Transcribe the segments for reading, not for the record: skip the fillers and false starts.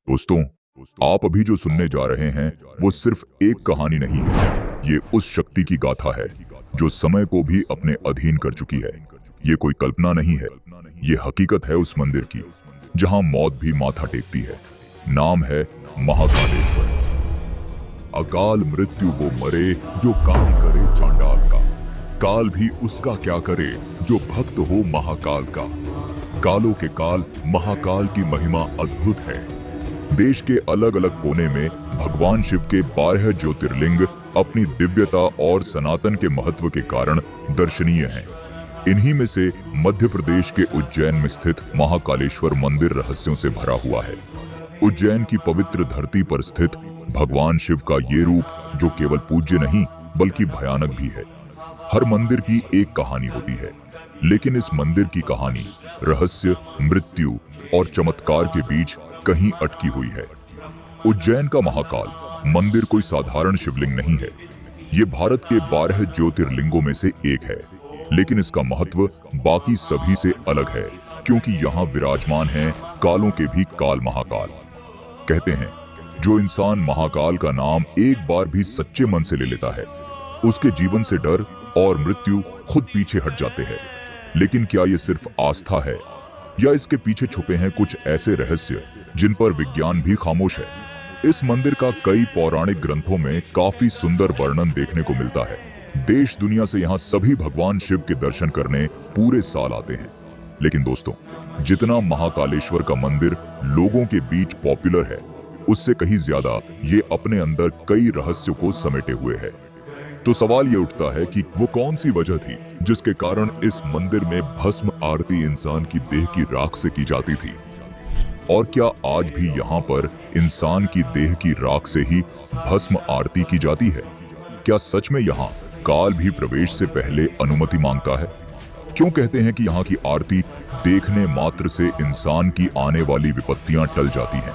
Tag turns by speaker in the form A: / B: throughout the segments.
A: दोस्तों, आप अभी जो सुनने जा रहे हैं वो सिर्फ एक कहानी नहीं है। ये उस शक्ति की गाथा है जो समय को भी अपने अधीन कर चुकी है। ये कोई कल्पना नहीं है, ये हकीकत है उस मंदिर की जहां मौत भी माथा टेकती है। नाम है महाकालेश्वर। अकाल मृत्यु वो मरे जो काम करे चांडाल का, काल भी उसका क्या करे जो भक्त हो महाकाल का। कालों के काल महाकाल की महिमा अद्भुत है। देश के अलग अलग कोने में भगवान शिव के 12 ज्योतिर्लिंग अपनी दिव्यता और सनातन के महत्व के कारण दर्शनीय हैं। इन्हीं में से मध्य प्रदेश के उज्जैन में स्थित महाकालेश्वर मंदिर रहस्यों से भरा हुआ है। उज्जैन की पवित्र धरती पर स्थित भगवान शिव का ये रूप जो केवल पूज्य नहीं बल्कि भयानक भी है। हर मंदिर की एक कहानी होती है, लेकिन इस मंदिर की कहानी रहस्य, मृत्यु और चमत्कार के बीच कहीं अटकी हुई है। उज्जैन का महाकाल मंदिर कोई साधारण शिवलिंग नहीं है। ये भारत के 12 ज्योतिर्लिंगों में से एक है, लेकिन इसका महत्व बाकी सभी से अलग है क्योंकि यहाँ विराजमान है कालों के भी काल महाकाल। कहते हैं जो इंसान महाकाल का नाम एक बार भी सच्चे मन से ले लेता है, उसके जीवन से डर और मृत्यु खुद पीछे हट जाते हैं। लेकिन क्या ये सिर्फ आस्था है या इसके पीछे छुपे हैं कुछ ऐसे रहस्य जिन पर विज्ञान भी खामोश है? इस मंदिर का कई पौराणिक ग्रंथों में काफी सुंदर वर्णन देखने को मिलता है। देश दुनिया से यहाँ सभी भगवान शिव के दर्शन करने पूरे साल आते हैं। लेकिन दोस्तों, जितना महाकालेश्वर का मंदिर लोगों के बीच पॉपुलर है, उससे कहीं ज्यादा ये अपने अंदर कई रहस्यों को समेटे हुए है। तो सवाल ये उठता है कि वो कौन सी वजह थी जिसके कारण इस मंदिर में भस्म आरती इंसान की देह की राख से की जाती थी? और क्या आज भी यहाँ पर इंसान की देह की राख से ही भस्म आरती की जाती है? क्या सच में यहाँ काल भी प्रवेश से पहले अनुमति मांगता है? क्यों कहते हैं कि यहाँ की आरती देखने मात्र से इंसान की आने वाली विपत्तियां टल जाती हैं?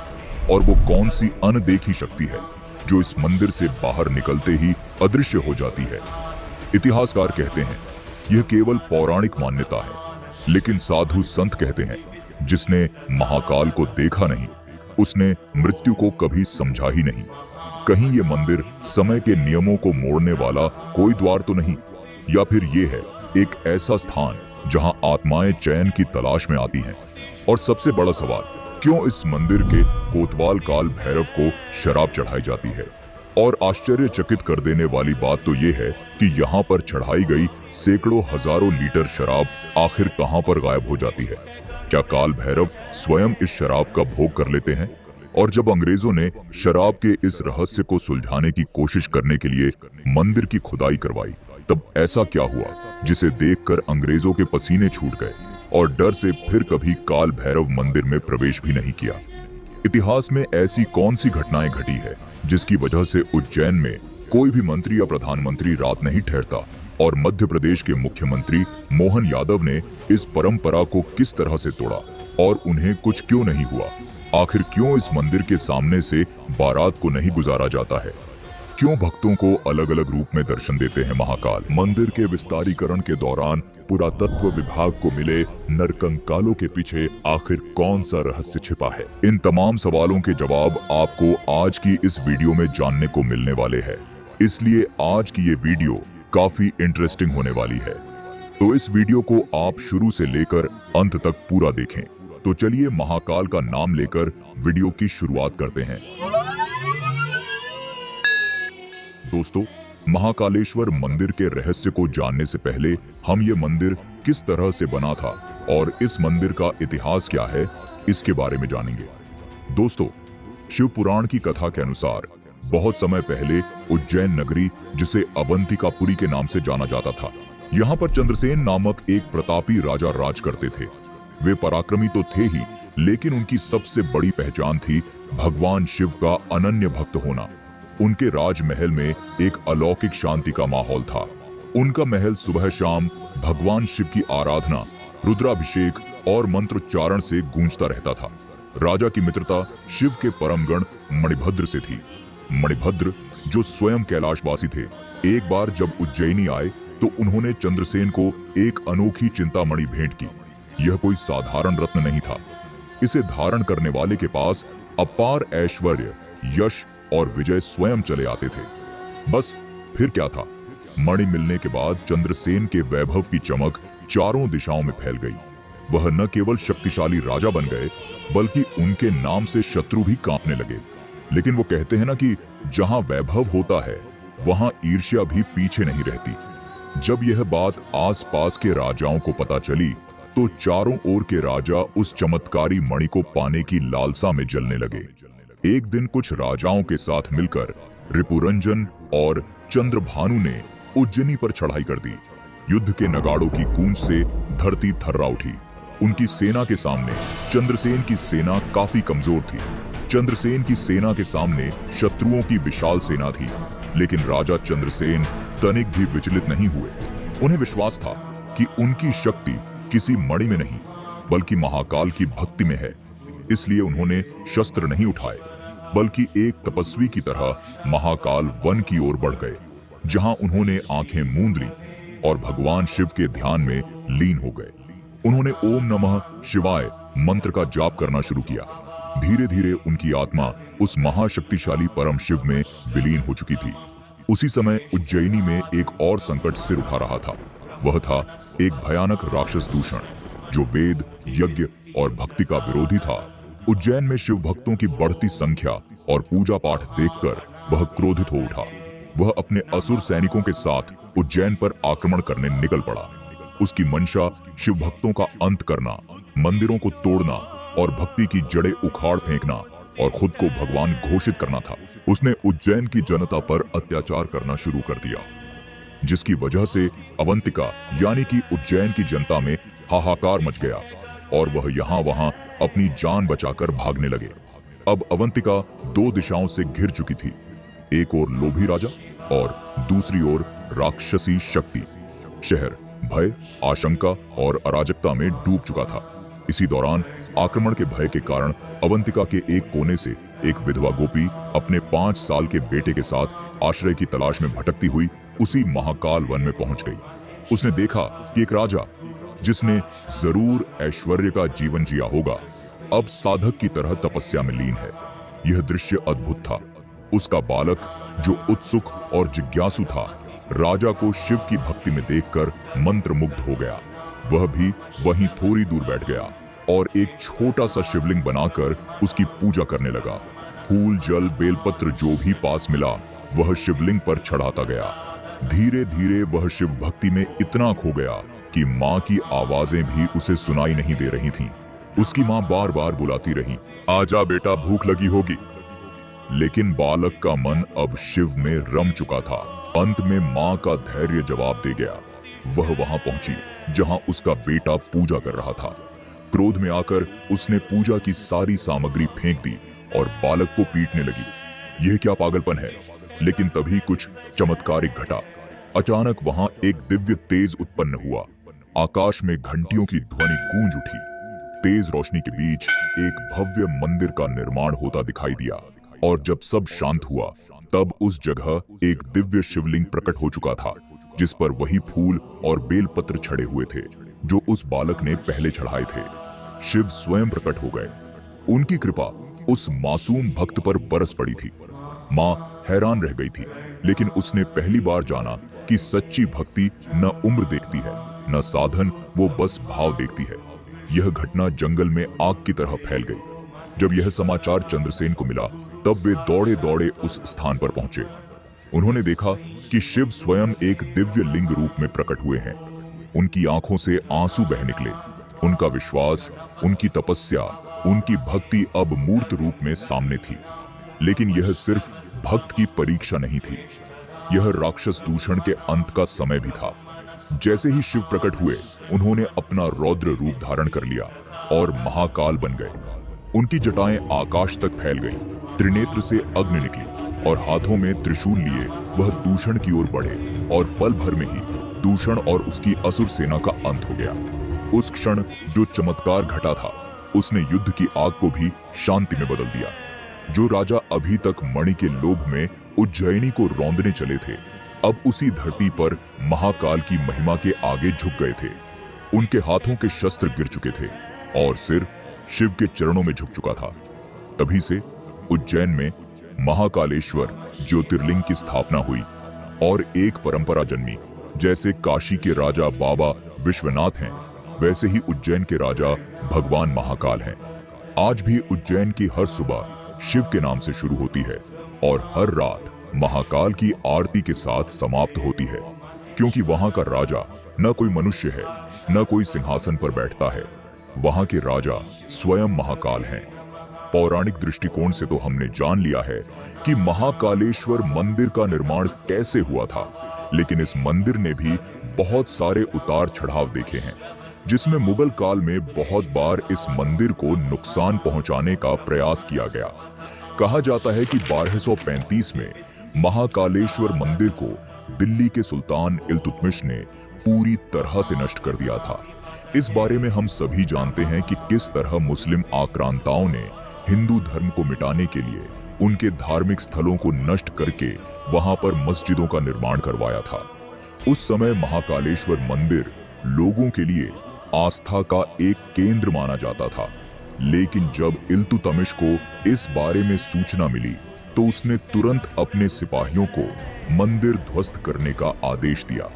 A: और वो कौन सी अनदेखी शक्ति है जो इस मंदिर से बाहर निकलते ही अदृश्य हो जाती है? इतिहासकार कहते हैं यह केवल पौराणिक मान्यता है, लेकिन साधु संत कहते हैं जिसने महाकाल को देखा नहीं, उसने मृत्यु को कभी समझा ही नहीं। कहीं ये मंदिर समय के नियमों को मोड़ने वाला कोई द्वार तो नहीं, या फिर ये है एक ऐसा स्थान जहां आत्माएं चैन की तलाश में आती हैं? और सबसे बड़ा सवाल, क्यों इस मंदिर के कोतवाल काल भैरव को शराब चढ़ाई जाती है? और आश्चर्यचकित कर देने वाली बात तो ये है कि यहाँ पर चढ़ाई गई सैकड़ों हजारों लीटर शराब आखिर कहाँ पर गायब हो जाती है? क्या काल भैरव स्वयं इस शराब का भोग कर लेते हैं? और जब अंग्रेजों ने शराब के इस रहस्य को सुलझाने की कोशिश करने के लिए मंदिर की खुदाई करवाई, तब ऐसा क्या हुआ जिसे देखकर अंग्रेजों के पसीने छूट गए और डर से फिर कभी काल भैरव मंदिर में प्रवेश भी नहीं किया? इतिहास में ऐसी कौन सी घटनाएं घटी है जिसकी वजह से उज्जैन में कोई भी मंत्री या प्रधानमंत्री रात नहीं ठहरता? और मध्य प्रदेश के मुख्यमंत्री मोहन यादव ने इस परंपरा को किस तरह से तोड़ा और उन्हें कुछ क्यों नहीं हुआ? आखिर क्यों इस मंदिर के सामने से बारात को नहीं गुजारा जाता है? क्यों भक्तों को अलग अलग रूप में दर्शन देते हैं महाकाल? मंदिर के विस्तारीकरण के दौरान पुरातत्व विभाग को मिले नरकंकालों के पीछे आखिर कौन सा रहस्य छिपा है? इन तमाम सवालों के जवाब आपको आज की इस वीडियो में जानने को मिलने वाले हैं। इसलिए आज की ये वीडियो काफी इंटरेस्टिंग होने वाली है, तो इस वीडियो को आप शुरू से लेकर अंत तक पूरा देखें। तो चलिए महाकाल का नाम लेकर वीडियो की शुरुआत करते हैं। दोस्तों, महाकालेश्वर मंदिर के रहस्य को जानने से पहले हम ये मंदिर किस तरह से बना था और इस मंदिर का इतिहास क्या है, इसके बारे में जानेंगे। दोस्तों, शिव पुराण की कथा के अनुसार बहुत समय पहले उज्जैन नगरी, जिसे अवंतिकापुरी के नाम से जाना जाता था, यहाँ पर चंद्रसेन नामक एक प्रतापी राजा राज करते थे। वे पराक्रमी तो थे ही, लेकिन उनकी सबसे बड़ी पहचान थी भगवान शिव का अनन्य भक्त होना। उनके राजमहल में एक अलौकिक शांति का माहौल था। उनका महल सुबह शाम भगवान शिव की आराधना, रुद्राभिषेक और मंत्रोच्चारण से गूंजता रहता था। राजा की मित्रता शिव के परमगण मणिभद्र से थी। मणिभद्र, जो स्वयं कैलाशवासी थे, एक बार जब उज्जैनी आए तो उन्होंने चंद्रसेन को एक अनोखी चिंतामणि भेंट की। यह कोई साधारण रत्न नहीं था। इसे धारण करने वाले के पास अपार ऐश्वर्य, यश और विजय स्वयं चले आते थे। बस फिर क्या था, मणि मिलने के बाद चंद्रसेन के वैभव की चमक चारों दिशाओं में फैल गई। वह न केवल शक्तिशाली राजा बन गए, बल्कि उनके नाम से शत्रु भी कांपने लगे। लेकिन वो कहते हैं ना कि जहां वैभव होता है वहां ईर्ष्या भी पीछे नहीं रहती। जब यह बात आसपास के राजाओं को पता चली तो चारों ओर के राजा उस चमत्कारी मणि को पाने की लालसा में जलने लगे। एक दिन कुछ राजाओं के साथ मिलकर रिपुरंजन और चंद्रभानु ने उज्जैनी पर चढ़ाई कर दी। युद्ध के नगाड़ों की गूंज से धरती थर्रा उठी। उनकी सेना के सामने चंद्रसेन की सेना काफी कमजोर थी। चंद्रसेन की सेना के सामने शत्रुओं की विशाल सेना थी, लेकिन राजा चंद्रसेन तनिक भी विचलित नहीं हुए। उन्हें विश्वास था कि उनकी शक्ति किसी मणि में नहीं, बल्कि महाकाल की भक्ति में है। इसलिए उन्होंने शस्त्र नहीं उठाए, बल्कि एक तपस्वी की तरह महाकाल वन की ओर बढ़ गए, जहां उन्होंने आंखें मूंद ली और भगवान शिव के ध्यान में लीन हो गए। उन्होंने ओम नमः शिवाय मंत्र का जाप करना शुरू किया। धीरे धीरे उनकी आत्मा उस महाशक्तिशाली परम शिव में विलीन हो चुकी थी। उसी समय उज्जैनी में एक और संकट सिर उठा रहा था। वह था एक भयानक राक्षस दूषण, जो वेद, यज्ञ और भक्ति का विरोधी था। उज्जैन में शिव भक्तों की बढ़ती संख्या और पूजा पाठ देखकर वह क्रोधित हो उठा। वह अपने असुर सैनिकों के साथ उज्जैन पर आक्रमण करने निकल पड़ा। उसकी मंशा शिव भक्तों का अंत करना, मंदिरों को तोड़ना और भक्ति की जड़ें उखाड़ फेंकना और खुद को भगवान घोषित करना था। उसने उज्जैन की जनता पर अत्याचार करना शुरू कर दिया, जिसकी वजह से अवंतिका यानी कि उज्जैन की जनता में हाहाकार मच गया और वह यहाँ वहां अपनी जान बचाकर भागने लगे। अब अवंतिका दो दिशाओं से घिर चुकी थी, एक ओर लोभी राजा और दूसरी ओर राक्षसी शक्ति। शहर भय, आशंका और अराजकता में डूब चुका था। इसी दौरान आक्रमण के भय के कारण अवंतिका के एक कोने से एक विधवा गोपी अपने 5 साल के बेटे के साथ आश्रय की तलाश में भटकती हुई उसी महाकाल वन में पहुंच गई। उसने देखा कि एक राजा, जिसने जरूर ऐश्वर्य का जीवन जिया होगा, अब साधक की तरह तपस्या में लीन है। यह दृश्य अद्भुत था। उसका बालक, जो उत्सुक और जिज्ञासु था, राजा को शिव की भक्ति में देखकर मंत्रमुग्ध हो गया। वह भी वहीं थोड़ी दूर बैठ गया और एक छोटा सा शिवलिंग बनाकर उसकी पूजा करने लगा। फूल, जल, बेलपत्र जो भी पास मिला वह शिवलिंग पर चढ़ाता गया। धीरे धीरे वह शिव भक्ति में इतना खो गया कि माँ की आवाजें भी उसे सुनाई नहीं दे रही थीं। उसकी माँ बार बार बुलाती रही, आजा बेटा, भूख लगी होगी। लेकिन बालक का मन अब शिव में रम चुका था। अंत में माँ का धैर्य जवाब दे गया। वह वहां पहुंची जहां उसका बेटा पूजा कर रहा था। क्रोध में आकर उसने पूजा की सारी सामग्री फेंक दी और बालक को पीटने लगी। यह क्या पागलपन है। लेकिन तभी कुछ चमत्कारिक घटा। अचानक वहां एक दिव्य तेज उत्पन्न हुआ। आकाश में घंटियों की ध्वनि गूंज उठी। तेज रोशनी के बीच एक भव्य मंदिर का निर्माण होता दिखाई दिया और जब सब शांत हुआ तब उस जगह एक दिव्य शिवलिंग प्रकट हो चुका था, जिस पर वही फूल और बेलपत्र छड़े हुए थे जो उस बालक ने पहले चढ़ाए थे। शिव स्वयं प्रकट हो गए। उनकी कृपा उस मासूम भक्त पर बरस पड़ी थी। माँ हैरान रह गई थी, लेकिन उसने पहली बार जाना कि सच्ची भक्ति न उम्र देखती है, न साधन, वो बस भाव देखती है। यह घटना जंगल में आग की तरह फैल गई। जब यह समाचार चंद्रसेन को मिला तब वे दौड़े दौड़े उस स्थान पर पहुंचे। उन्होंने देखा कि शिव स्वयं एक दिव्य लिंग रूप में प्रकट हुए हैं। उनकी आंखों से आंसू बह निकले। उनका विश्वास, उनकी तपस्या, उनकी भक्ति अब मूर्त रूप में सामने थी। लेकिन यह सिर्फ भक्त की परीक्षा नहीं थी, यह राक्षस दूषण के अंत का समय भी था। जैसे ही शिव प्रकट हुए, उन्होंने अपना रौद्र रूप धारण कर लिया और महाकाल बन गए। उनकी जटाएं आकाश तक फैल गई। त्रिनेत्र से अग्नि निकली और हाथों में त्रिशूल लिए वह दूषण की ओर बढ़े और पल भर में ही दूषण और उसकी असुर सेना का अंत हो गया। उस क्षण जो चमत्कार घटा था, उसने युद्ध की आग को भी शांति में बदल दिया। जो राजा अभी तक मणि के लोभ में उज्जैनी को रौंदने चले थे, अब उसी धरती पर महाकाल की महिमा के आगे झुक गए थे। उनके हाथों के शस्त्र गिर चुके थे और सिर शिव के चरणों में झुक चुका था। तभी से उज्जैन में महाकालेश्वर ज्योतिर्लिंग की स्थापना हुई और एक परंपरा जन्मी। जैसे काशी के राजा बाबा विश्वनाथ हैं, वैसे ही उज्जैन के राजा भगवान महाकाल हैं। आज भी उज्जैन की हर सुबह शिव के नाम से शुरू होती है और हर रात महाकाल की आरती के साथ समाप्त होती है, क्योंकि वहां का राजा न कोई मनुष्य है, न कोई सिंहासन पर बैठता है। वहां के राजा स्वयं महाकाल हैं। पौराणिक दृष्टिकोण से तो हमने जान लिया है कि महाकालेश्वर मंदिर का निर्माण कैसे हुआ था, लेकिन इस मंदिर ने भी बहुत सारे उतार चढ़ाव देखे हैं, जिसमें मुगल काल में बहुत बार इस मंदिर को नुकसान पहुंचाने का प्रयास किया गया। कहा जाता है कि 1235 में महाकालेश्वर मंदिर को दिल्ली के सुल्तान इल्तुतमिश ने पूरी तरह से नष्ट कर दिया था। इस बारे में हम सभी जानते हैं कि किस तरह मुस्लिम आक्रांताओं ने हिंदू धर्म को मिटाने के लिए उनके धार्मिक स्थलों को नष्ट करके वहां पर मस्जिदों का निर्माण करवाया था। उस समय महाकालेश्वर मंदिर लोगों के लिए आस्था का एक केंद्र माना जाता था, लेकिन जब इल्तुतमिश को इस बारे में सूचना मिली तो उसने तुरंत अपने सिपाहियों को मंदिर ध्वस्त करने का आदेश दिया।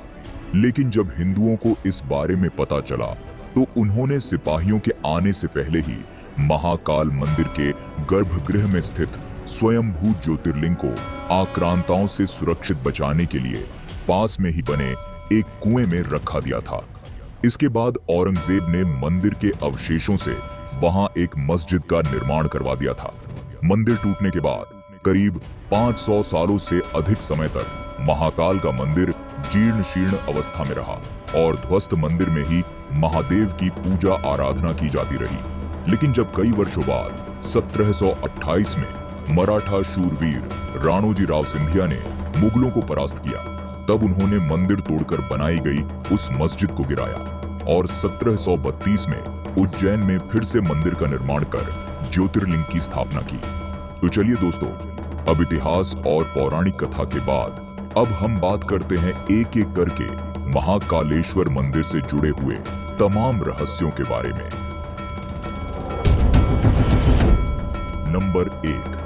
A: लेकिन जब हिंदुओं को इस बारे में पता चला तो उन्होंने सिपाहियों के आने से पहले ही महाकाल मंदिर के गर्भगृह में स्थित स्वयंभू ज्योतिर्लिंग को आक्रांताओं से सुरक्षित बचाने के लिए पास में ही बने एक कुएं में रखा दिया था। इसके बाद औरंगजेब ने मंदिर के अवशेषों से वहां एक मस्जिद का निर्माण करवा दिया था। मंदिर टूटने के बाद करीब 500 सालों से अधिक समय तक महाकाल का मंदिर जीर्ण शीर्ण अवस्था में रहा और ध्वस्त मंदिर में ही महादेव की पूजा आराधना की जाती रही। लेकिन जब कई वर्षों बाद 1728 में मराठा शूरवीर राणोजी राव सिंधिया ने मुगलों को परास्त किया, तब उन्होंने मंदिर तोड़कर बनाई गई उस मस्जिद को गिराया और 1732 में उज्जैन में फिर से मंदिर का निर्माण कर ज्योतिर्लिंग की स्थापना की। तो चलिए दोस्तों, अब इतिहास और पौराणिक कथा के बाद अब हम बात करते हैं एक एक करके महाकालेश्वर मंदिर से जुड़े हुए तमाम रहस्यों के बारे में। नंबर 1,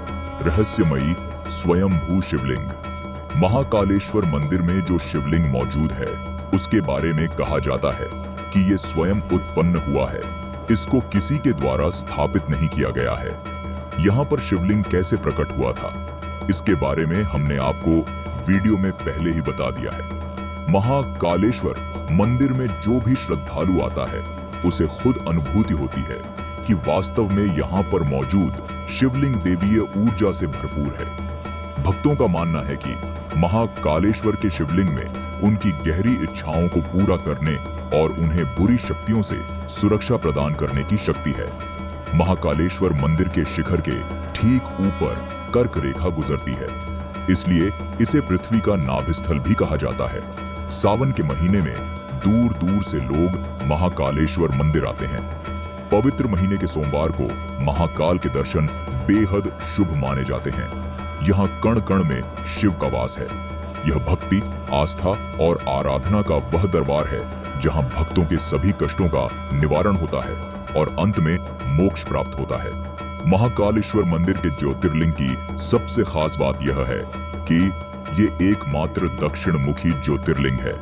A: रहस्यमयी स्वयंभू शिवलिंग। महाकालेश्वर मंदिर में जो शिवलिंग मौजूद है उसके बारे में कहा जाता है कि ये स्वयं उत्पन्न हुआ है, इसको किसी के द्वारा स्थापित नहीं किया गया है। यहाँ पर शिवलिंग कैसे प्रकट हुआ था, इसके बारे में हमने आपको वीडियो में पहले ही बता दिया है। महाकालेश्वर मंदिर में जो भी श्रद्धालु आता है उसे खुद अनुभूति होती है कि वास्तव में यहाँ पर मौजूद शिवलिंग देवीय ऊर्जा से भरपूर है। भक्तों का मानना है कि महाकालेश्वर के शिवलिंग में उनकी गहरी इच्छाओं को पूरा करने और उन्हें बुरी शक्तियों से सुरक्षा प्रदान करने की शक्ति है। महाकालेश्वर मंदिर के शिखर के ठीक ऊपर कर्क रेखा गुजरती है, इसलिए इसे पृथ्वी का नाभिस्थल भी कहा जाता है। सावन के महीने में दूर दूर से लोग महाकालेश्वर मंदिर आते हैं। पवित्र महीने के सोमवार को महाकाल के दर्शन बेहद शुभ माने जाते हैं। यहाँ कण कण में शिव का वास है। यह भक्ति, आस्था और आराधना का वह दरबार है जहाँ भक्तों के सभी कष्टों का निवारण होता है और अंत में मोक्ष प्राप्त होता है। महाकालेश्वर मंदिर के ज्योतिर्लिंग की सबसे खास बात यह है कि ये एकमात्र दक्षिण मुखी ज्योतिर्लिंग है।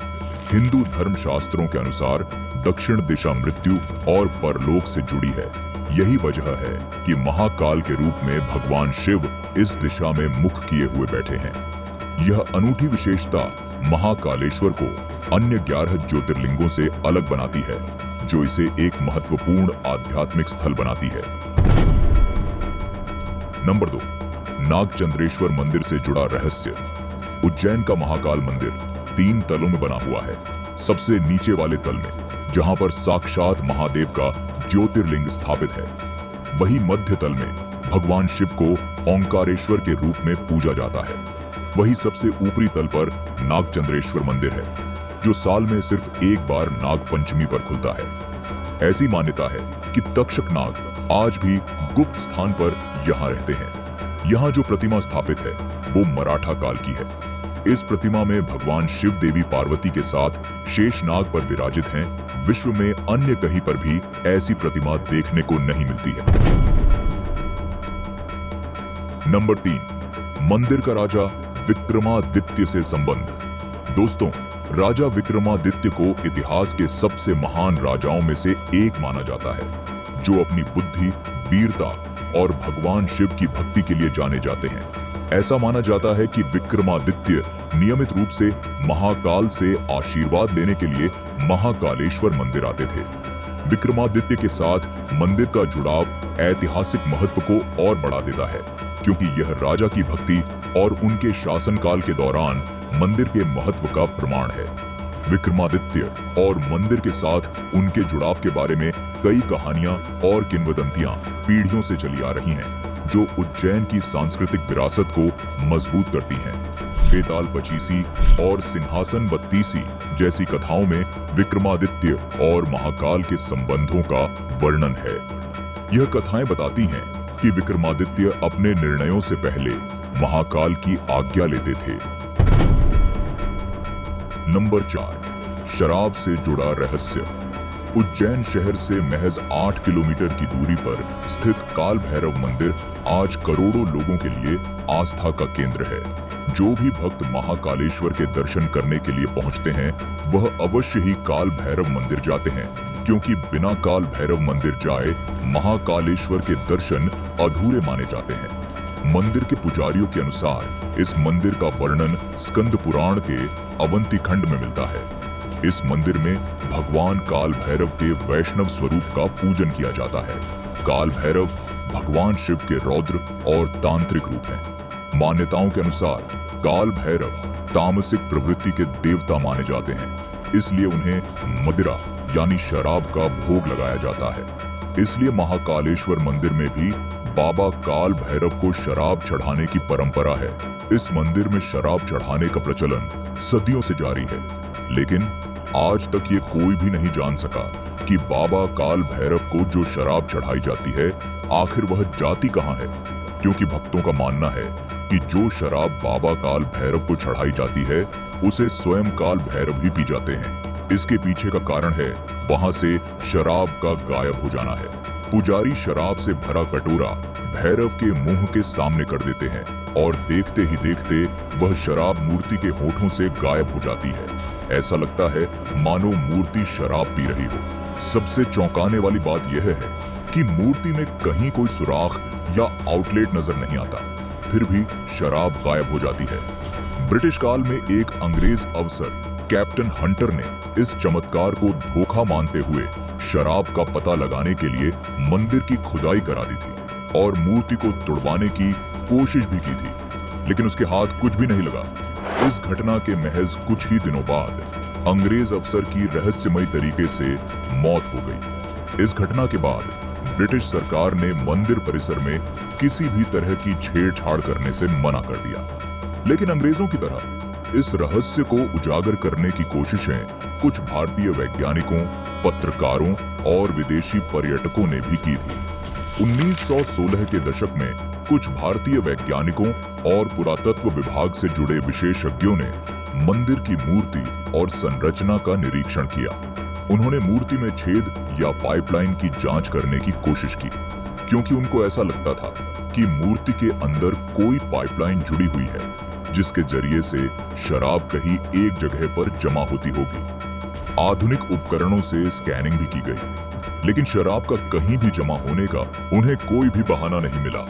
A: हिंदू धर्म शास्त्रों के अनुसार दक्षिण दिशा मृत्यु और परलोक से जुड़ी है। यही वजह है कि महाकाल के रूप में भगवान शिव इस दिशा में मुख किए हुए बैठे हैं। यह अनूठी विशेषता महाकालेश्वर को अन्य 11 ज्योतिर्लिंगों से अलग बनाती है, जो इसे एक महत्वपूर्ण आध्यात्मिक स्थल बनाती है। नंबर 2, नागचंद्रेश्वर मंदिर से जुड़ा रहस्य। उज्जैन का महाकाल मंदिर 3 तलों में बना हुआ है। सबसे नीचे वाले तल में, जहां पर साक्षात महादेव का ज्योतिर्लिंग स्थापित है, वही मध्य तल में भगवान शिव को ओंकारेश्वर के रूप में पूजा जाता है। वही सबसे ऊपरी तल पर नागचंद्रेश्वर मंदिर है, जो साल में सिर्फ एक बार नाग पंचमी पर खुलता है। ऐसी मान्यता है कि तक्षक नाग आज भी गुप्त स्थान पर यहाँ रहते हैं। यहाँ जो प्रतिमा स्थापित है वो मराठा काल की है। इस प्रतिमा में भगवान शिव देवी पार्वती के साथ शेषनाग पर विराजित हैं। विश्व में अन्य कहीं पर भी ऐसी प्रतिमा देखने को नहीं मिलती है। नंबर 3, मंदिर का राजा विक्रमादित्य से संबंध। दोस्तों, राजा विक्रमादित्य को इतिहास के सबसे महान राजाओं में से एक माना जाता है, जो अपनी बुद्धि, वीरता और भगवान शिव की भक्ति के लिए जाने जाते हैं। ऐसा माना जाता है कि विक्रमादित्य नियमित रूप से महाकाल से आशीर्वाद लेने के लिए महाकालेश्वर मंदिर आते थे। विक्रमादित्य के साथ मंदिर का जुड़ाव ऐतिहासिक महत्व को और बढ़ा देता है, क्योंकि यह राजा की भक्ति और उनके शासनकाल के दौरान मंदिर के महत्व का प्रमाण है। विक्रमादित्य और मंदिर के साथ उनके जुड़ाव के बारे में कई कहानियां और किंवदंतियां पीढ़ियों से चली आ रही हैं, जो उज्जैन की सांस्कृतिक विरासत को मजबूत करती हैं। बेताल पचीसी और सिंहासन बत्तीसी जैसी कथाओं में विक्रमादित्य और महाकाल के संबंधों का वर्णन है। यह कथाएं बताती हैं कि विक्रमादित्य अपने निर्णयों से पहले महाकाल की आज्ञा लेते थे। नंबर 4, शराब से जुड़ा रहस्य। उज्जैन शहर से महज 8 किलोमीटर की दूरी पर स्थित काल भैरव मंदिर आज करोड़ों लोगों के लिए आस्था का केंद्र है। जो भी भक्त महाकालेश्वर के दर्शन करने के लिए पहुंचते हैं, वह अवश्य ही काल भैरव मंदिर जाते हैं, क्योंकि बिना काल भैरव मंदिर जाए महाकालेश्वर के दर्शन अधूरे माने जाते हैं। मंदिर के पुजारियों के अनुसार इस मंदिर का वर्णन स्कंद पुराण के अवंती खंड में मिलता है। इस मंदिर में भगवान काल भैरव के वैष्णव स्वरूप का पूजन किया जाता है। काल भैरव भगवान शिव के रौद्र और तांत्रिक रूप हैं। मान्यताओं के अनुसार काल भैरव तामसिक प्रवृत्ति के देवता माने जाते हैं, इसलिए उन्हें मदिरा यानी शराब का भोग लगाया जाता है। इसलिए महाकालेश्वर मंदिर में भी बाबा काल भैरव को शराब चढ़ाने की परंपरा है। इस मंदिर में शराब चढ़ाने का प्रचलन सदियों से जारी है, लेकिन आज तक ये कोई भी नहीं जान सका कि बाबा काल भैरव को जो शराब चढ़ाई जाती है, आखिर वह जाती कहाँ है, क्योंकि भक्तों का मानना है कि जो शराब बाबा काल भैरव को चढ़ाई जाती है, उसे स्वयं काल भैरव ही पी जाते हैं। इसके पीछे का कारण है वहां से शराब का गायब हो जाना है। पुजारी शराब से भरा कटोरा भैरव के मुंह के सामने कर देते हैं और देखते ही देखते वह शराब मूर्ति के होठों से गायब हो जाती है। ऐसा लगता है मानो मूर्ति शराब पी रही हो। सबसे चौंकाने वाली बात यह है कि मूर्ति में कहीं कोई सुराख या आउटलेट नजर नहीं आता, फिर भी शराब गायब हो जाती है। ब्रिटिश काल में एक अंग्रेज अफसर कैप्टन हंटर ने इस चमत्कार को धोखा मानते हुए शराब का पता लगाने के लिए मंदिर की खुदाई करा दी थी और मूर्ति को तुड़वाने की कोशिश भी की थी, लेकिन उसके हाथ कुछ भी नहीं लगा। इस घटना के महज कुछ ही दिनों बाद अंग्रेज अफसर की रहस्यमयी तरीके से मौत हो गई। इस घटना के बाद ब्रिटिश सरकार ने मंदिर परिसर में किसी भी तरह की छेड़छाड़ करने से मना कर दिया, लेकिन अंग्रेजों की तरह इस रहस्य को उजागर करने की कोशिशें कुछ भारतीय वैज्ञानिकों, पत्रकारों और विदेशी पर्यटकों ने भी की थी। 1916 के दशक में कुछ भारतीय वैज्ञानिकों और पुरातत्व विभाग से जुड़े विशेषज्ञों ने मंदिर की मूर्ति और संरचना का निरीक्षण किया। उन्होंने मूर्ति में छेद या पाइपलाइन की जांच करने की कोशिश की, क्योंकि उनको ऐसा लगता था कि मूर्ति के अंदर कोई पाइपलाइन जुड़ी हुई है, जिसके जरिए से शराब कहीं एक जगह पर जमा होती होगी। आधुनिक उपकरणों से स्कैनिंग भी की गई, लेकिन शराब का कहीं भी जमा होने का उन्हें कोई भी बहाना नहीं मिला।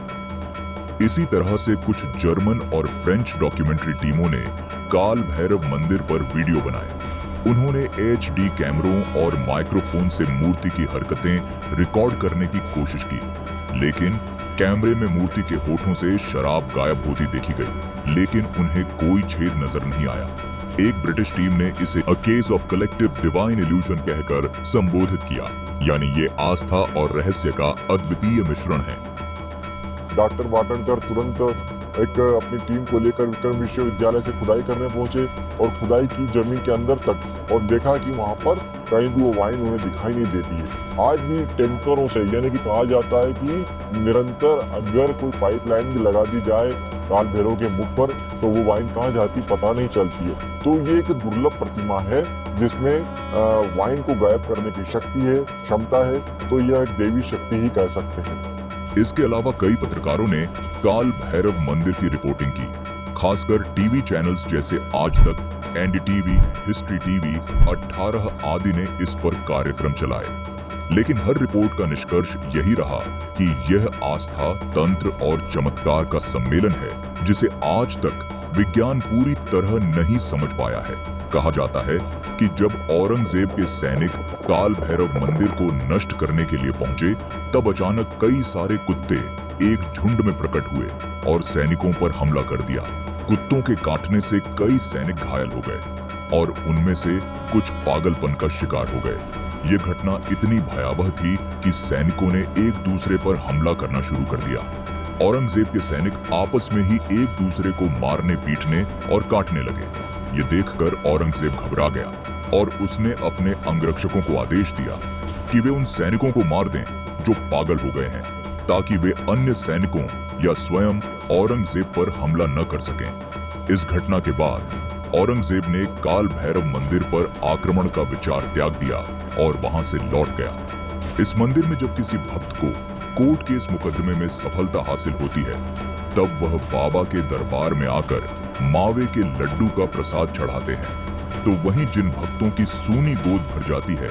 A: इसी तरह से कुछ जर्मन और फ्रेंच डॉक्यूमेंट्री टीमों ने काल भैरव मंदिर पर वीडियो बनाए। उन्होंने HD कैमरों और माइक्रोफोन से मूर्ति की हरकतें रिकॉर्ड करने की कोशिश की, लेकिन कैमरे में मूर्ति के होठों से शराब गायब होती देखी गई, लेकिन उन्हें कोई छेद नजर नहीं आया। एक ब्रिटिश टीम ने इसे a case of collective divine illusion कहकर संबोधित किया, यानी ये आस्था और रहस्य का अद्वितीय मिश्रण है।
B: डॉक्टर वाटनकर तुरंत एक अपनी टीम को लेकर विक्रम विश्वविद्यालय से खुदाई करने पहुंचे और खुदाई की जमीन के अंदर तक, और देखा कि वहां पर कहीं भी वो वाइन उन्हें दिखाई नहीं देती है। आज भी टैंकरों से, यानी कि कहा जाता है कि निरंतर अगर कोई पाइपलाइन भी लगा दी जाए काल भैरव के मुख पर, तो वो वाइन कहाँ जाती पता नहीं चलती है। तो ये एक दुर्लभ प्रतिमा है जिसमें वाइन को गायब करने की शक्ति है, क्षमता है, तो यह एक देवी शक्ति ही कह सकते हैं।
A: इसके अलावा कई पत्रकारों ने काल भैरव मंदिर की रिपोर्टिंग की। खासकर टीवी चैनल्स जैसे आज तक, एनडीटीवी, हिस्ट्री टीवी, 18 आदि ने इस पर कार्यक्रम चलाए। लेकिन हर रिपोर्ट का निष्कर्ष यही रहा कि यह आस्था, तंत्र और चमत्कार का सम्मेलन है जिसे आज तक विज्ञान पूरी तरह नहीं समझ पाया है। कहा जाता है कि जब औरंगजेब के सैनिक काल भैरव मंदिर को नष्ट करने के लिए पहुंचे, तब अचानक कई सारे कुत्ते एक झुंड में प्रकट हुए और सैनिकों पर हमला कर दिया। कुत्तों के काटने से कई सैनिक घायल हो गए और उनमें से कुछ पागलपन का शिकार हो गए। ये घटना इतनी भयावह थी कि सैनिकों ने एक दूसरे पर हमला करना शुरू कर दिया। औरंगजेब के सैनिक आपस में ही एक दूसरे को मारने, पीटने और काटने लगे। ये देखकर औरंगजेब घबरा गया और उसने अपने अंगरक्षकों को आदेश दिया कि वे उन सैनिकों को मार दें जो पागल हो गए हैं, ताकि वे अन्य सैनिकों या स्वयं औरंगजेब पर हमला न कर सकें। इस घटना के बाद औरंगजेब ने काल भैरव मंदिर पर आक्रमण का विचार त्याग दिया और वहां से लौट गया। इस मंदिर में जब किसी भक्त को कोर्ट केस मुकदमे में सफलता हासिल होती है, तब वह बाबा के दरबार में आकर मावे के लड्डू का प्रसाद चढ़ाते हैं। तो वहीं जिन भक्तों की सूनी गोद भर जाती है,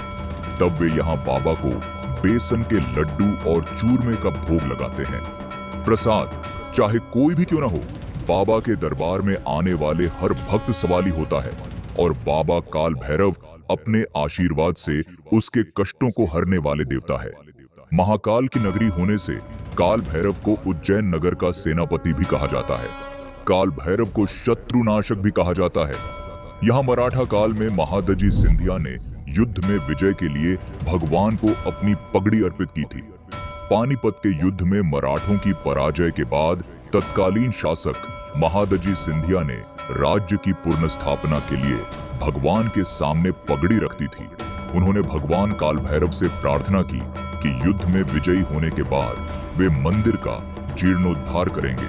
A: तब वे यहाँ बाबा को बेसन के लड्डू और चूरमे का भोग लगाते हैं। प्रसाद चाहे कोई भी क्यों ना हो, बाबा के दरबार में आने वाले हर भक्त सवाली होता है और बाबा काल भैरव अपने आशीर्वाद से उसके कष्टों को हरने वाले देवता है। महाकाल की नगरी होने से काल भैरव को उज्जैन नगर का सेनापति भी कहा जाता है। काल भैरव को शत्रुनाशक भी कहा जाता है। यहाँ मराठा काल में महादजी सिंधिया ने युद्ध में विजय के लिए भगवान को अपनी पगड़ी अर्पित की थी। पानीपत के युद्ध में मराठों की पराजय के बाद तत्कालीन शासक महादजी सिंधिया ने राज्य की पुनर्स्थापना के लिए भगवान के सामने पगड़ी रखती थी। उन्होंने भगवान काल भैरव से प्रार्थना की कि युद्ध में विजयी होने के बाद वे मंदिर का जीर्णोद्धार करेंगे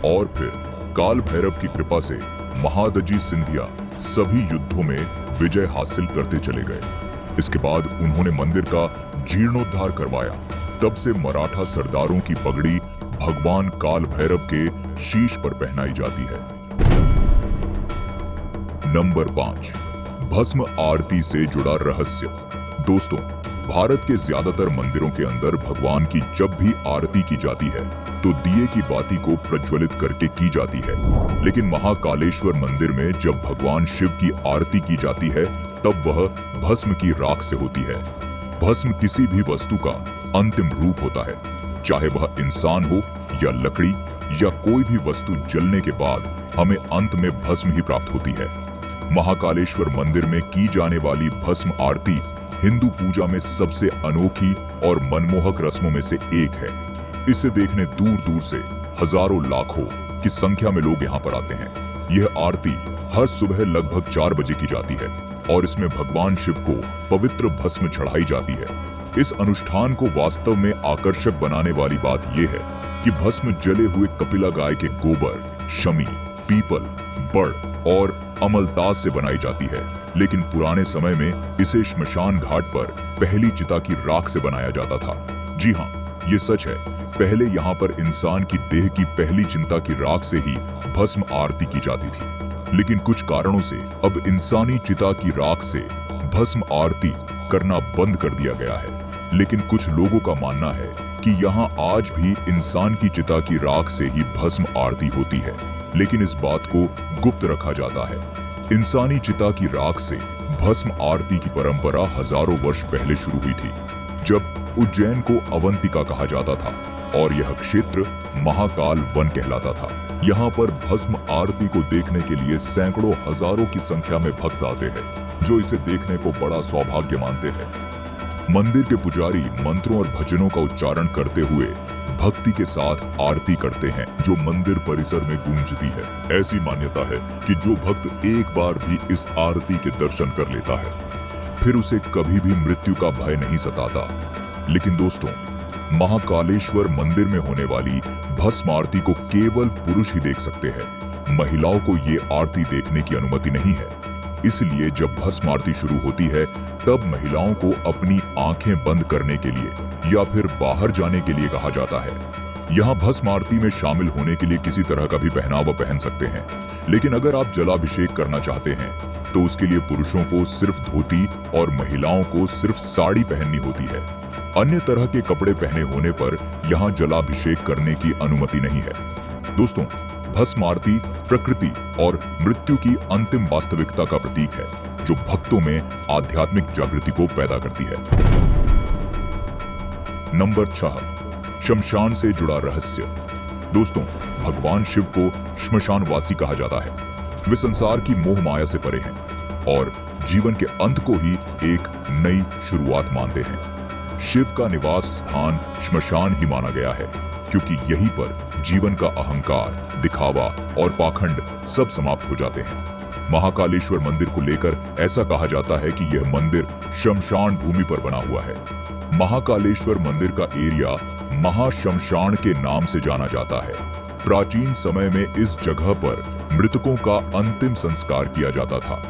A: और फिर काल भैरव की कृपा से महादजी सिंधिया सभी युद्धों में विजय हासिल करते चले गए। इसके बाद उन्होंने मंदिर का जीर्णोद्धार करवाया। तब से मराठा सरदारों की पगड़ी भगवान काल भैरव के शीश पर पहनाई जाती है। नंबर 5, भस्म आरती से जुड़ा रहस्य। दोस्तों, भारत के ज्यादातर मंदिरों के अंदर भगवान की जब भी आरती की जाती है तो दिए की बाती को प्रज्वलित करके की जाती है। लेकिन महाकालेश्वर मंदिर में जब भगवान शिव की आरती की जाती है, तब वह भस्म की राख से होती है। भस्म किसी भी वस्तु का अंतिम रूप होता है, चाहे वह इंसान हो या लकड़ी या कोई भी वस्तु जलने के बाद हमें अंत में भस्म ही प्राप्त होती है। महाकालेश्वर मंदिर में की जाने वाली भस्म आरती हिंदू पूजा में सबसे अनोखी और मनमोहक रस्मों में से एक है। इसे देखने दूर दूर से हजारों लाखों की संख्या में लोग यहाँ पर आते हैं। यह आरती हर सुबह लगभग 4 बजे की जाती है और इसमें भगवान शिव को पवित्र भस्म चढ़ाई जाती है। इस अनुष्ठान को वास्तव में आकर्षक बनाने वाली बात यह है कि भस्म जले हुए कपिला गाय के गोबर, शमी, पीपल, बड़ और अमलतास से बनाई जाती है। लेकिन पुराने समय में इसे श्मशान घाट पर पहली चिता की राख से बनाया जाता था। जी हाँ, ये सच है। पहले यहाँ पर इंसान की देह की पहली चिता की राख से ही भस्म आरती की जाती थी। लेकिन कुछ कारणों से अब इंसानी चिता की राख से भस्म आरती करना बंद कर दिया गया है। लेकिन कुछ लोगों का मानना है कि यहाँ आज भी इंसान की चिता की राख से ही भस्म आरती होती है, लेकिन इस बात को गुप्त रखा जाता है। इंसानी चिता की राख से भस्म आरती की परंपरा हजारों वर्ष पहले शुरू हुई थी, जब उज्जैन को अवंतिका कहा जाता था और यह क्षेत्र महाकाल वन कहलाता था। यहाँ पर भस्म आरती को देखने के लिए सैकड़ों हजारों की संख्या में भक्त आते हैं, जो इसे देखने को बड़ा सौभाग्य मानते हैं। मंदिर के पुजारी मंत्रों और भजनों का उच्चारण करते हुए भक्ति के साथ आरती करते हैं, जो मंदिर परिसर में गूंजती है। ऐसी मान्यता है कि जो भक्त एक बार भी इस आरती के दर्शन कर लेता है, फिर उसे कभी भी मृत्यु का भय नहीं सताता। लेकिन दोस्तों, महाकालेश्वर मंदिर में होने वाली भस्म आरती को केवल पुरुष ही देख सकते हैं। महिलाओं को ये आरती देखने की अनुमति नहीं है। इसलिए जब भस्म आरती शुरू होती है, तब महिलाओं को अपनी आंखें बंद करने के लिए या फिर बाहर जाने के लिए कहा जाता है। यहाँ भस्म आरती में शामिल होने के लिए किसी तरह का भी पहनावा पहन सकते हैं, लेकिन अगर आप जलाभिषेक करना चाहते हैं तो उसके लिए पुरुषों को सिर्फ धोती और महिलाओं को सिर्फ साड़ी पहननी होती है। अन्य तरह के कपड़े पहने होने पर यहाँ जलाभिषेक करने की अनुमति नहीं है। दोस्तों, भस्म आरती प्रकृति और मृत्यु की अंतिम वास्तविकता का प्रतीक है, जो भक्तों में आध्यात्मिक जागृति को पैदा करती है। नंबर 6, शमशान से जुड़ा रहस्य। दोस्तों, भगवान शिव को श्मशानवासी कहा जाता है। वे संसार की मोह माया से परे हैं और जीवन के अंत को ही एक नई शुरुआत मानते हैं। शिव का निवास स्थान श्मशान ही माना गया है, क्योंकि यहीं पर जीवन का अहंकार, दिखावा और पाखंड सब समाप्त हो जाते हैं। महाकालेश्वर मंदिर को लेकर ऐसा कहा जाता है कि यह मंदिर शमशान भूमि पर बना हुआ है। महाकालेश्वर मंदिर का एरिया महाशमशान के नाम से जाना जाता है। प्राचीन समय में इस जगह पर मृतकों का अंतिम संस्कार किया जाता था।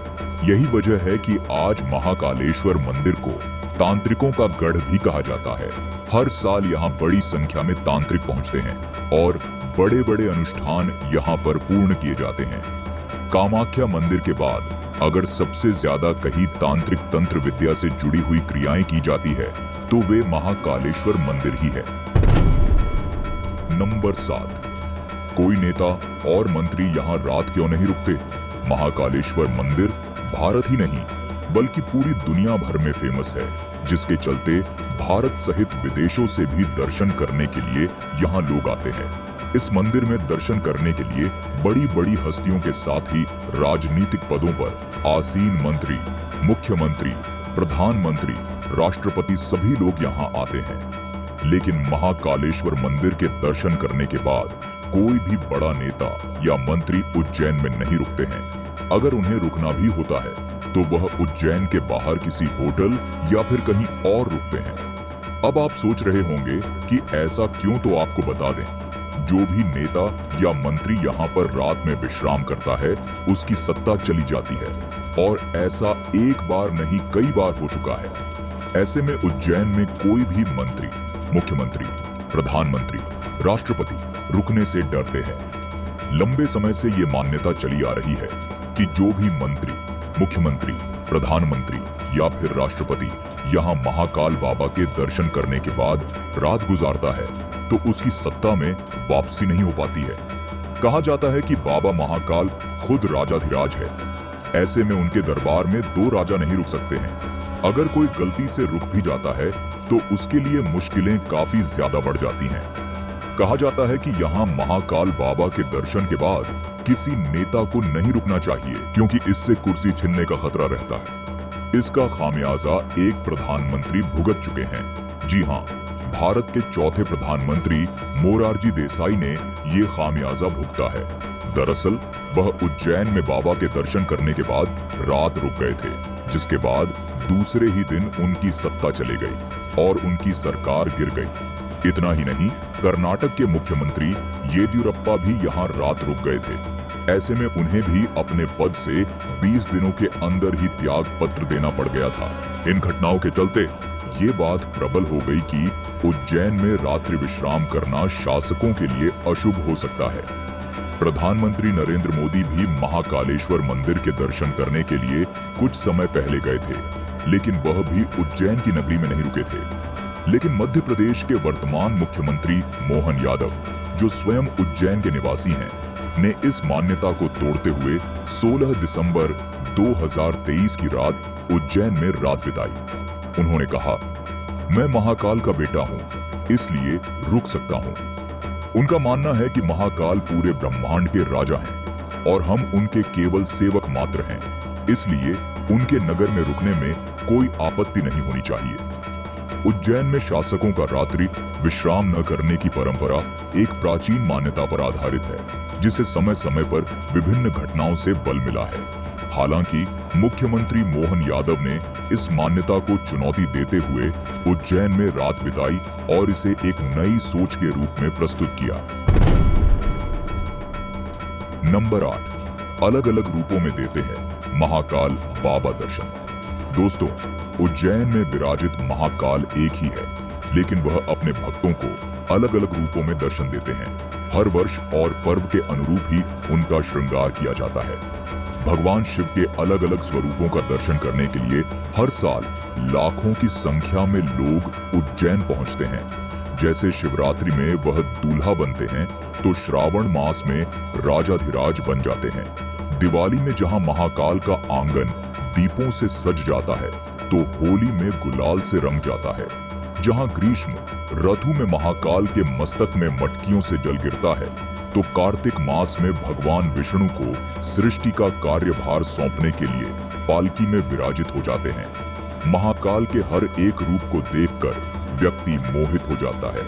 A: यही वजह है कि आज महाकालेश्वर मंदिर को तांत्रिकों का गढ़ भी कहा जाता है। हर साल यहाँ बड़ी संख्या में तांत्रिक पहुँचते हैं और बड़े बड़े अनुष्ठान यहाँ पर पूर्ण किए जाते हैं। कामाख्या मंदिर के बाद अगर सबसे ज्यादा कहीं तांत्रिक तंत्र विद्या से जुड़ी हुई क्रियाएं की जाती है तो वे महाकालेश्वर मंदिर ही है। नंबर 7, कोई नेता और मंत्री यहाँ रात क्यों नहीं रुकते? महाकालेश्वर मंदिर भारत ही नहीं बल्कि पूरी दुनिया भर में फेमस है, जिसके चलते भारत सहित विदेशों से भी दर्शन करने के लिए यहाँ लोग आते हैं। इस मंदिर में दर्शन करने के लिए बड़ी बड़ी हस्तियों के साथ ही राजनीतिक पदों पर आसीन मंत्री, मुख्यमंत्री, प्रधानमंत्री, राष्ट्रपति सभी लोग यहाँ आते हैं। लेकिन महाकालेश्वर मंदिर के दर्शन करने के बाद कोई भी बड़ा नेता या मंत्री उज्जैन में नहीं रुकते हैं। अगर उन्हें रुकना भी होता है तो वह उज्जैन के बाहर किसी होटल या फिर कहीं और रुकते हैं। अब आप सोच रहे होंगे कि ऐसा क्यों, तो आपको बता दें, जो भी नेता या मंत्री यहाँ पर रात में विश्राम करता है उसकी सत्ता चली जाती है, और ऐसा एक बार नहीं कई बार हो चुका है। ऐसे में उज्जैन में कोई भी मंत्री, मुख्यमंत्री, प्रधानमंत्री, राष्ट्रपति रुकने से डरते हैं। लंबे समय से ये मान्यता चली आ रही है कि जो भी मंत्री, मुख्यमंत्री, प्रधानमंत्री या फिर राष्ट्रपति यहाँ महाकाल बाबा के दर्शन करने के बाद रात गुजारता है तो उसकी सत्ता में वापसी नहीं हो पाती है। कहा जाता है कि बाबा महाकाल खुद राजाधिराज है। ऐसे में उनके दरबार में 2 राजा नहीं रुक सकते हैं। अगर कोई गलती से रुक भी जाता है तो उसके लिए मुश्किलें काफी ज्यादा बढ़ जाती हैं। कहा जाता है कि यहाँ महाकाल बाबा के दर्शन के बाद किसी नेता को नहीं रुकना चाहिए, क्योंकि इससे कुर्सी छिनने का खतरा रहता है। इसका खामियाजा एक प्रधानमंत्री भुगत चुके हैं। जी हाँ, भारत के चौथे प्रधानमंत्री मोरारजी देसाई ने ये खामियाजा भुगता है। दरअसल वह उज्जैन में बाबा के दर्शन करने के बाद रात रुक गए थे, जिसके बाद दूसरे ही दिन उनकी सत्ता चली गई और उनकी सरकार गिर गई। इतना ही नहीं, कर्नाटक के मुख्यमंत्री येदियुरप्पा भी यहाँ रात रुक गए थे। ऐसे में उन्हें भी अपने पद से 20 दिनों के अंदर ही त्याग पत्र देना पड़ गया था। इन घटनाओं के चलते ये बात प्रबल हो गई कि उज्जैन में रात्रि विश्राम करना शासकों के लिए अशुभ हो सकता है। प्रधानमंत्री नरेंद्र मोदी भी महाकालेश्वर मंदिर के दर्शन करने के लिए कुछ समय पहले गए थे, लेकिन वह भी उज्जैन की नगरी में नहीं रुके थे। लेकिन मध्य प्रदेश के वर्तमान मुख्यमंत्री मोहन यादव, जो स्वयं उज्जैन के निवासी हैं, ने इस मान्यता को तोड़ते हुए 16 दिसंबर 2023 की रात उज्जैन में रात बिताई। उन्होंने कहा, मैं महाकाल का बेटा हूं, इसलिए रुक सकता हूं। उनका मानना है कि महाकाल पूरे ब्रह्मांड के राजा हैं और हम उनके केवल सेवक मात्र हैं, इसलिए उनके नगर में रुकने में कोई आपत्ति नहीं होनी चाहिए। उज्जैन में शासकों का रात्रि विश्राम न करने की परंपरा एक प्राचीन मान्यता पर आधारित है, जिसे समय समय पर विभिन्न घटनाओं से बल मिला है। हालांकि मुख्यमंत्री मोहन यादव ने इस मान्यता को चुनौती देते हुए उज्जैन में रात बिताई और इसे एक नई सोच के रूप में प्रस्तुत किया। नंबर 8, अलग अलग रूपों में देते हैं महाकाल बाबा दर्शन। दोस्तों, उज्जैन में विराजित महाकाल एक ही है, लेकिन वह अपने भक्तों को अलग अलग रूपों में दर्शन देते हैं। हर वर्ष और पर्व के अनुरूप ही उनका श्रृंगार किया जाता है। भगवान शिव के अलग अलग स्वरूपों का दर्शन करने के लिए हर साल लाखों की संख्या में लोग उज्जैन पहुंचते हैं। जैसे शिवरात्रि में वह दूल्हा बनते हैं, तो श्रावण मास में राजाधिराज बन जाते हैं। दिवाली में जहां महाकाल का आंगन दीपों से सज जाता है, तो होली में गुलाल से रंग जाता है। जहां ग्रीष्म ऋतु में महाकाल के मस्तक में मटकियों से जल गिरता है, तो कार्तिक मास में भगवान विष्णु को सृष्टि का कार्यभार सौंपने के लिए पालकी में विराजित हो जाते हैं। महाकाल के हर एक रूप को देखकर व्यक्ति मोहित हो जाता है।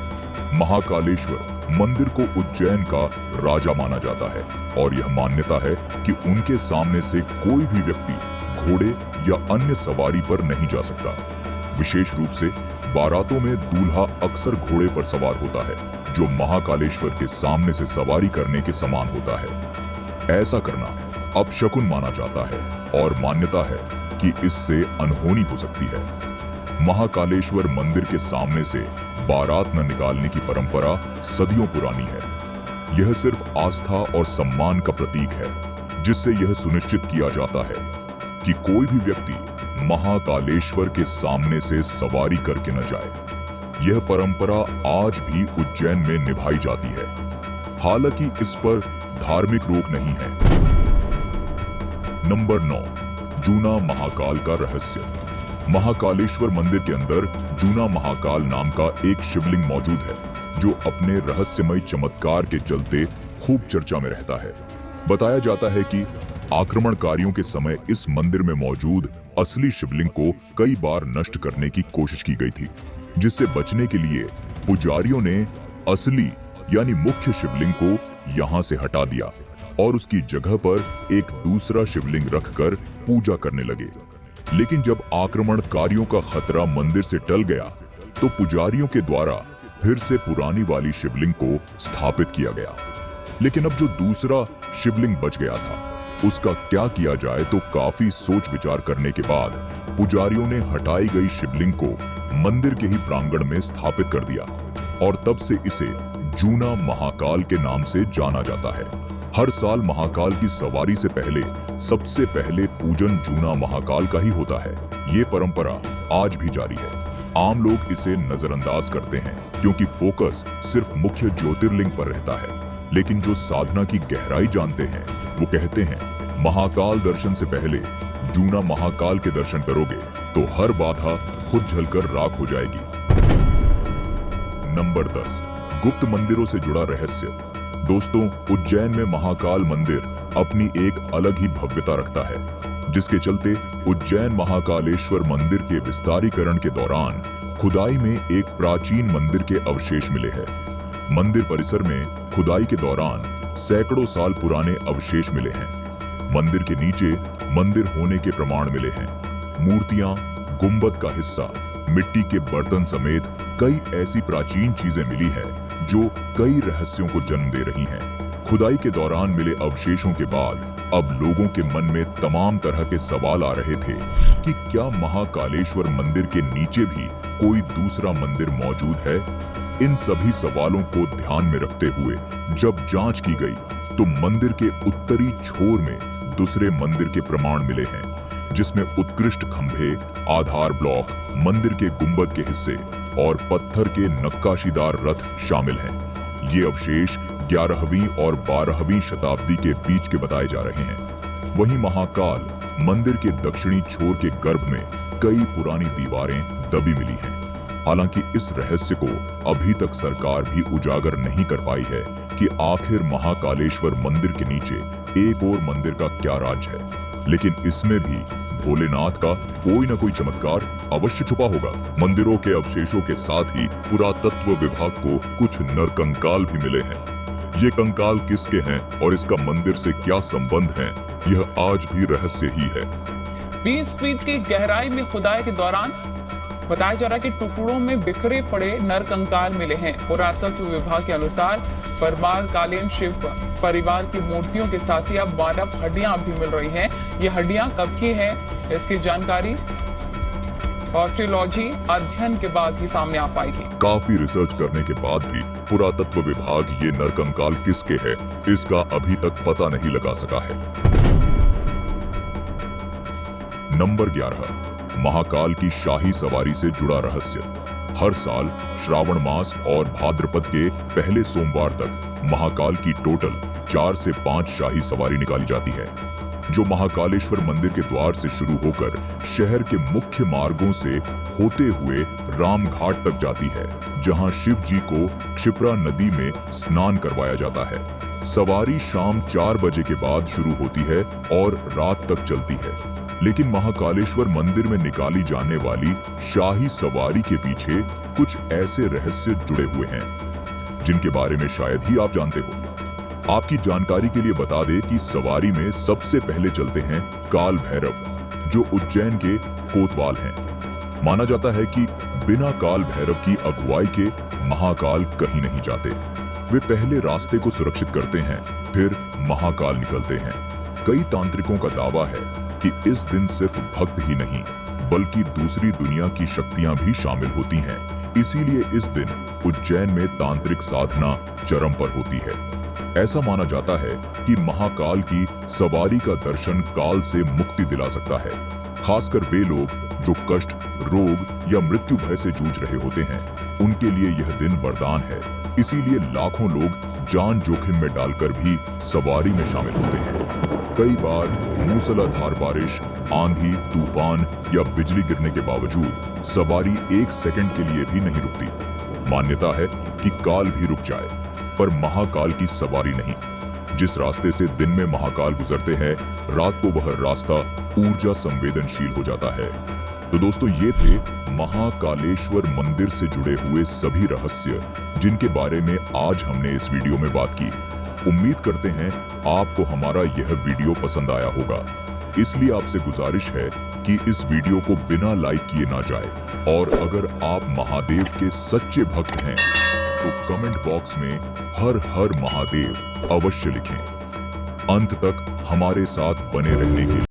A: महाकालेश्वर मंदिर को उज्जैन का राजा माना जाता है और यह मान्यता है कि उनके सामने से कोई भी व्यक्ति घोड़े या अन्य सवारी पर नहीं जा सकता। विशेष रूप से बारातों में दूल्हा अक्सर घोड़े पर सवार होता है, जो महाकालेश्वर के सामने से सवारी करने के समान होता है। ऐसा करना अपशकुन माना जाता है और मान्यता है कि इससे अनहोनी हो सकती है। महाकालेश्वर मंदिर के सामने से बारात न निकालने की परंपरा सदियों पुरानी है। यह सिर्फ आस्था और सम्मान का प्रतीक है, जिससे यह सुनिश्चित किया जाता है कि कोई भी व्यक्ति महाकालेश्वर के सामने से सवारी करके न जाए। यह परंपरा आज भी उज्जैन में निभाई जाती है। हालांकि इस पर धार्मिक रोक नहीं है। नंबर 9, जूना महाकाल का रहस्य। महाकालेश्वर मंदिर के अंदर जूना महाकाल नाम का एक शिवलिंग मौजूद है, जो अपने रहस्यमय चमत्कार के चलते खूब चर्चा में रहता है। बताया जाता है कि आक्रमणकारियों के समय इस मंदिर में मौजूद असली शिवलिंग को कई बार नष्ट करने की कोशिश की गई थी, जिससे बचने के लिए पुजारियों ने असली यानी मुख्य शिवलिंग को यहां से हटा दिया और उसकी जगह पर एक दूसरा शिवलिंग रखकर पूजा करने लगे। लेकिन जब आक्रमणकारियों का खतरा मंदिर से टल गया, तो पुजारियों के द्वारा फिर से पुरानी वाली शिवलिंग को स्थापित किया गया। लेकिन अब जो दूसरा शिवलिंग बच गया था, उसका क्या किया जाए, तो काफी सोच विचार करने के बाद पुजारियों ने हटाई गई शिवलिंग को मंदिर के ही प्रांगण में स्थापित कर दिया और तब से इसे जूना महाकाल के नाम से जाना जाता है। हर साल महाकाल की सवारी से पहले सबसे पहले पूजन जूना महाकाल का ही होता है। ये परंपरा आज भी जारी है। आम लोग इसे नजरअंदाज करते हैं क्योंकि फोकस सिर्फ मुख्य ज्योतिर्लिंग पर रहता है, लेकिन जो साधना की गहराई जानते हैं वो कहते हैं महाकाल दर्शन से पहले जूना महाकाल के दर्शन करोगे तो हर बाधा खुद जलकर राख हो जाएगी। नंबर 10, गुप्त मंदिरों से जुड़ा रहस्य। दोस्तों, उज्जैन में महाकाल मंदिर अपनी एक अलग ही भव्यता रखता है, जिसके चलते उज्जैन महाकालेश्वर मंदिर के विस्तारीकरण के दौरान खुदाई में एक प्राचीन मंदिर के अवशेष मिले हैं। मंदिर परिसर में खुदाई के दौरान सैकड़ों साल पुराने अवशेष मिले हैं। मंदिर के नीचे मंदिर होने के प्रमाण मिले हैं। मूर्तियां, गुंबद का हिस्सा, मिट्टी के बर्तन समेत कई ऐसी प्राचीन चीजें मिली हैं जो कई रहस्यों को जन्म दे रही हैं। खुदाई के दौरान मिले अवशेषों के बाद अब लोगों के मन में तमाम तरह के सवाल आ रहे थे कि क्या महाकालेश्वर मंदिर के नीचे भी कोई दूसरा मंदिर मौजूद है। इन सभी सवालों को ध्यान में रखते हुए जब जांच की गई तो मंदिर के उत्तरी छोर में दूसरे मंदिर के प्रमाण मिले हैं, जिसमें उत्कृष्ट खंभे, आधार ब्लॉक, मंदिर के गुंबद के हिस्से और पत्थर के नक्काशीदार रथ शामिल हैं। ये अवशेष 11वीं और 12वीं शताब्दी के बीच के बताए जा रहे हैं। वहीं महाकाल मंदिर के दक्षिणी छोर के गर्भ में कई पुरानी दीवारें दबी मिली हैं। हालांकि इस रहस्य को अभी तक सरकार भी उजागर नहीं कर पाई है कि आखिर महाकालेश्वर मंदिर के नीचे एक और मंदिर का क्या राज है, लेकिन इसमें भी भोलेनाथ का कोई न कोई चमत्कार अवश्य छुपा होगा। मंदिरों के अवशेषों के साथ ही पुरातत्व विभाग को कुछ नरकंकाल भी मिले हैं। ये कंकाल किसके हैं और इसका मंदिर से क्या संबंध है, यह आज भी रहस्य ही है।
C: 20 फीट की गहराई में खुदाई के दौरान बताया जा रहा है कि टुकड़ों में बिखरे पड़े नरकंकाल मिले हैं। पुरातत्व विभाग के अनुसार परमार कालीन शिव परिवार की मूर्तियों के साथ ही अब 12 हड्डियां भी मिल रही हैं। ये हड्डियां कब की हैं, इसकी जानकारी ऑस्ट्रोलॉजी अध्ययन के बाद ही सामने आ पाएगी।
A: काफी रिसर्च करने के बाद भी पुरातत्व विभाग ये नरकंकाल किसके है, इसका अभी तक पता नहीं लगा सका है। नंबर 11, महाकाल की शाही सवारी से जुड़ा रहस्य। हर साल श्रावण मास और भाद्रपद के पहले सोमवार तक महाकाल की टोटल 4 से 5 शाही सवारी निकाली जाती है, जो महाकालेश्वर मंदिर के द्वार से शुरू होकर शहर के मुख्य मार्गों से होते हुए रामघाट तक जाती है, जहां शिव जी को क्षिप्रा नदी में स्नान करवाया जाता है। सवारी शाम 4 बजे के बाद शुरू होती है और रात तक चलती है। लेकिन महाकालेश्वर मंदिर में निकाली जाने वाली शाही सवारी के पीछे कुछ ऐसे रहस्य जुड़े हुए हैं जिनके बारे में शायद ही आप जानते हो। आपकी जानकारी के लिए बता दें कि सवारी में सबसे पहले चलते हैं काल भैरव, जो उज्जैन के कोतवाल हैं। माना जाता है कि बिना काल भैरव की अगुवाई के महाकाल कहीं नहीं जाते। वे पहले रास्ते को सुरक्षित करते हैं, फिर महाकाल निकलते हैं। कई तांत्रिकों का दावा है कि इस दिन सिर्फ भक्त ही नहीं बल्कि दूसरी दुनिया की शक्तियां भी शामिल होती हैं। इसीलिए इस दिन उज्जैन में तांत्रिक साधना चरम पर होती है। ऐसा माना जाता है कि महाकाल की सवारी का दर्शन काल से मुक्ति दिला सकता है, खासकर वे लोग जो कष्ट, रोग या मृत्यु भय से जूझ रहे होते हैं। उनके लिए यह दिन वरदान है। इसीलिए लाखों लोग जान जोखिम में डालकर भी सवारी में शामिल होते हैं। कई बार मूसलाधार बारिश, आंधी, तूफान या बिजली गिरने के बावजूद सवारी 1 सेकंड के लिए भी नहीं रुकती। मान्यता है कि काल भी रुक जाए, पर महाकाल की सवारी नहीं। जिस रास्ते से दिन में महाकाल गुजरते हैं, रात को वह रास्ता ऊर्जा संवेदनशील हो जाता है। तो दोस्तों, ये थे महाकालेश्वर मंदिर से जुड़े हुए सभी रहस्य जिनके बारे में आज हमने इस वीडियो में बात की। उम्मीद करते हैं आपको हमारा यह वीडियो पसंद आया होगा। इसलिए आपसे गुजारिश है कि इस वीडियो को बिना लाइक किए ना जाए, और अगर आप महादेव के सच्चे भक्त हैं तो कमेंट बॉक्स में हर हर महादेव अवश्य लिखें। अंत तक हमारे साथ बने रहने के लिए